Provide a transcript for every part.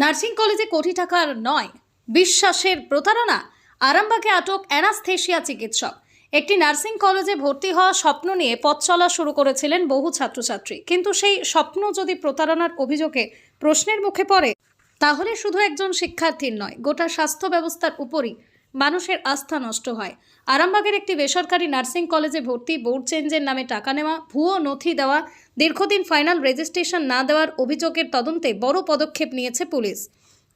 Nursing কলেজে কোটি টাকার নয়, বিশ্বাসের প্রতারণা। আরামবাগে আটক অ্যানাস্থেশিয়া চিকিৎসক। একটি নার্সিং কলেজে ভর্তি হওয়া স্বপ্ন নিয়ে পথ চলা শুরু করেছিলেন বহু ছাত্রছাত্রী, কিন্তু সেই স্বপ্ন যদি প্রতারণার অভিযোগে প্রশ্নের মুখে পড়ে, তাহলে শুধু একজন শিক্ষার্থীর নয়, গোটা স্বাস্থ্য ব্যবস্থার উপরই মানুষের আস্থা নষ্ট হয়। আরামবাগের একটি বেসরকারি নার্সিং কলেজে ভর্তি, বোর্ড চেঞ্জের নামে টাকা নেওয়া, ভুয়ো নথি দেওয়া, দীর্ঘদিন ফাইনাল রেজিস্ট্রেশন না দেওয়ার অভিযোগের তদন্তে বড় পদক্ষেপ নিয়েছে পুলিশ।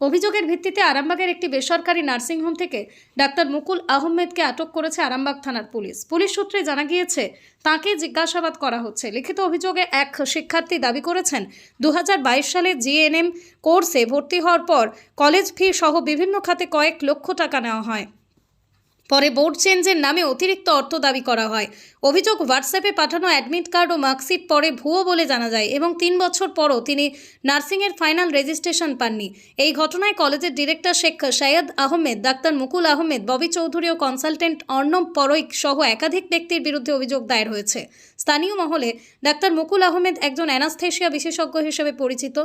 অভিযোগের ভিত্তিতে আরামবাগের একটি বেসরকারি নার্সিংহোম থেকে ডাক্তার মুকুল আহমেদকে আটক করেছে আরামবাগ থানার পুলিশ। পুলিশ সূত্রে জানা গিয়েছে, তাকে জিজ্ঞাসাবাদ করা হচ্ছে। লিখিত অভিযোগে এক শিক্ষার্থী দাবি করেছেন, 2022 সালে জিএনএম কোর্সে ভর্তি হওয়ার পর কলেজ ফি সহ বিভিন্ন খাতে কয়েক লক্ষ টাকা নেওয়া হয়। পরে বোর্ড চেঞ্জের নামে অতিরিক্ত অর্থ দাবি করা হয়। অভিযোগ, হোয়াটসঅ্যাপে পাঠানো অ্যাডমিট কার্ড ও মার্কশিট পরে ভুয়ো বলে জানা যায় এবং 3 বছর পরও তিনি নার্সিংয়ের ফাইনাল রেজিস্ট্রেশন পাননি। এই ঘটনায় কলেজের ডিরেক্টর শেখ সৈয়দ আহমেদ, ডাক্তার মুকুল আহমেদ, ববি চৌধুরী ও কনসালটেন্ট অর্ণব পরৈক সহ একাধিক ব্যক্তির বিরুদ্ধে অভিযোগ দায়ের হয়েছে। স্থানীয় মহলে ডাক্তার মুকুল আহমেদ একজন অ্যানাস্থেশিয়া বিশেষজ্ঞ হিসেবে পরিচিত।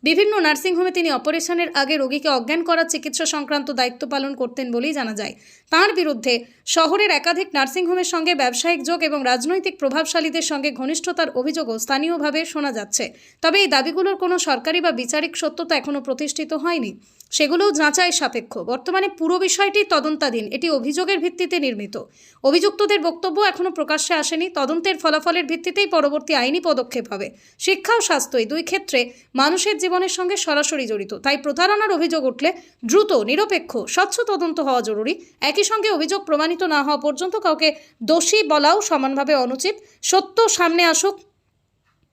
বিভিন্ন নার্সিংহোমে তিনি অপারেশনের আগে রোগীকে অজ্ঞান করার চিকিৎসা সংক্রান্ত দায়িত্ব পালন করতেন বলেই জানা যায়। তাঁর বিরুদ্ধে শহরের একাধিক নার্সিংহোমের সঙ্গে ব্যবসায়িক যোগ এবং রাজনৈতিক প্রভাবশালীদের সঙ্গে ঘনিষ্ঠতার অভিযোগও স্থানীয়ভাবে শোনা যাচ্ছে। তবে এই দাবিগুলোর কোনো সরকারি বা বিচারিক সত্যতা এখনও প্রতিষ্ঠিত হয়নি, সেগুলোও যাচাই সাপেক্ষ। বর্তমানে পুরো বিষয়টি তদন্তাধীন, এটি অভিযোগের ভিত্তিতে নির্মিত। অভিযুক্তদের বক্তব্য এখনও প্রকাশ্যে আসেনি। তদন্তের ফলাফলের ভিত্তিতেই পরবর্তী আইনি পদক্ষেপ হবে। শিক্ষা ও স্বাস্থ্য এই দুই ক্ষেত্রে মানুষের জীবনের সঙ্গে সরাসরি জড়িত, তাই প্রতারণার অভিযোগ উঠলে দ্রুত, নিরপেক্ষ, স্বচ্ছ তদন্ত হওয়া জরুরি। একই সঙ্গে অভিযোগ প্রমাণিত না হওয়া পর্যন্ত কাউকে দোষী বলাও সমানভাবে অনুচিত। সত্য সামনে আসুক,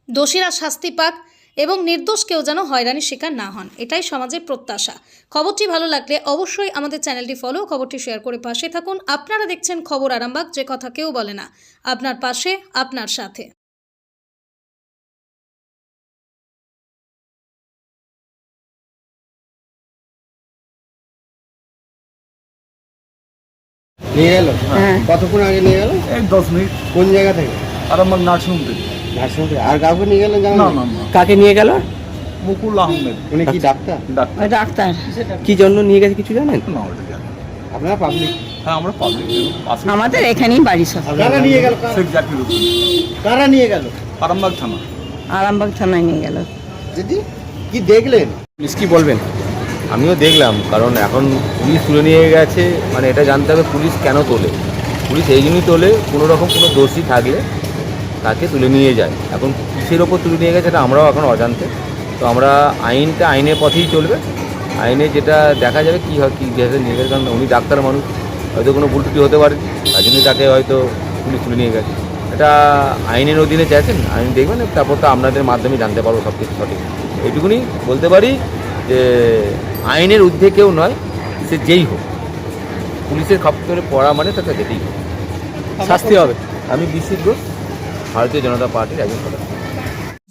দোষীরা শাস্তি পাক এবং নির্দোষ কেউ যেন হয়রানির শিকার না হন, এটাই সমাজের প্রত্যাশা। খবরটি ভালো লাগলে অবশ্যই আমাদের চ্যানেলটি ফলো, খবরটি শেয়ার করে পাশে থাকুন। আপনারা দেখছেন খবর আরামবাগ, যে কথা কেউ বলে না, আপনার পাশে, আপনার সাথে। নিয়ে গেল? হ্যাঁ। কতক্ষণ আগে নিয়ে গেল? এই 10 মিনিট। কোন জায়গা থেকে? আরামবাগ নার্সিংহোম থেকে। নার্সিং থেকে। আর কাউকে নিয়ে গেলেন? না না না, কাকে নিয়ে গেল? মুকুল আহমেদ। উনি কি ডাক্তার? ডাক্তার। ডাক্তার। কি জন্য নিয়ে গেছে কিছু জানেন? না, ওটা জানি না। আপনারা পাবলিক? হ্যাঁ, আমরা পাবলিক। আমাদের এখানেই বাড়ি সব। কারা নিয়ে গেল? শেখ জাকির হোসেন। কারা নিয়ে গেল? আরামবাগ থানা। আরামবাগ থানায় নিয়ে গেল। দিদি কি দেখলেন? পুলিশ কি বলবেন? আমিও দেখলাম, কারণ এখন পুলিশ তুলে নিয়ে গেছে, মানে এটা জানতে হবে পুলিশ কেন তোলে। পুলিশ এই জন্যই তোলে, কোনো রকম কোনো দোষী থাকলে তাকে তুলে নিয়ে যায়। এখন কিসের ওপর তুলে নিয়ে গেছে এটা আমরাও এখন অজান্তে। তো আমরা আইনটা আইনের পথেই চলবে, আইনে যেটা দেখা যাবে কী হয়, কী যেতে নিয়ে গেছে। কারণ উনি ডাক্তার মানুষ, হয়তো কোনো ভুল ত্রুটি হতে পারে, তার জন্যই তাকে হয়তো পুলিশ তুলে নিয়ে গেছে। এটা আইনের অধীনে চাইছেন, আইন দেখবেন, তারপর তো আপনাদের মাধ্যমে জানতে পারবো সব কিছু সঠিক। এইটুকুনি বলতে পারি যে আইনের ঊর্ধ্বে কেউ নয়, সে যেই হোক, পুলিশের খপ্পরে পড়া মানে তাকে যেতেই হোক, শাস্তি হবে। আমি বিশ্বজিৎ ঘোষ, ভারতীয় জনতা পার্টির একজন সদস্য।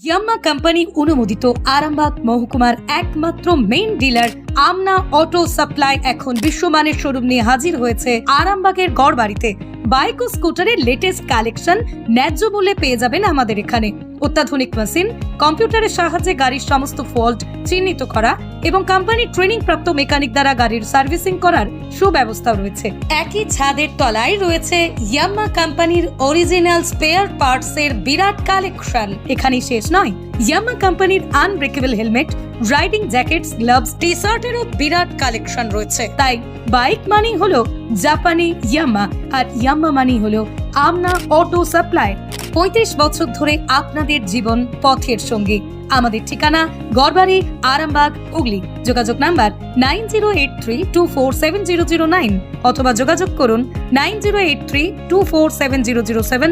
ইয়াম্মা কোম্পানি অনুমোদিত আরামবাগ মহকুমার একমাত্র মেইন ডিলার আমনা অটো সাপ্লাই এখন বিশ্বমানের শোরুম নিয়ে হাজির হয়েছে আরামবাগের গড়বাড়িতে। বাইক ও স্কুটারের লেটেস্ট কালেকশন ন্যায্য মূল্যে পেয়ে যাবেন আমাদের এখানে। অত্যাধুনিক মেশিন, কম্পিউটারের সাহায্যে গাড়ির সমস্ত ফল্ট চিহ্নিত করা এবং কোম্পানির ট্রেনিং প্রাপ্ত মেকানিক দ্বারা গাড়ির সার্ভিসিং করার সুব্যবস্থা রয়েছে। একই ছাদের তলায় রয়েছে ইয়াম্মা কোম্পানির অরিজিনাল স্পেয়ার পার্টস এর বিরাট কালেকশন। এখানেই শেষ নয়, ইয়াম্মা কোম্পানির unbreakable helmet, riding jackets, gloves, T শার্টেরও বিরাট কালেকশন রয়েছে। তাই বাইক মানি হলো জাপানি ইয়াম্মা, আর ইয়াম্মা মানি হলো আমনা অটো সাপ্লাই। 35 বছর ধরে আপনাদের জীবন পথের সঙ্গী। আমাদের ঠিকানা গড়বাড়ি, আরামবাগ, হুগলি। যোগাযোগ নাম্বার 9083247009 অথবা যোগাযোগ করুন 9083247007।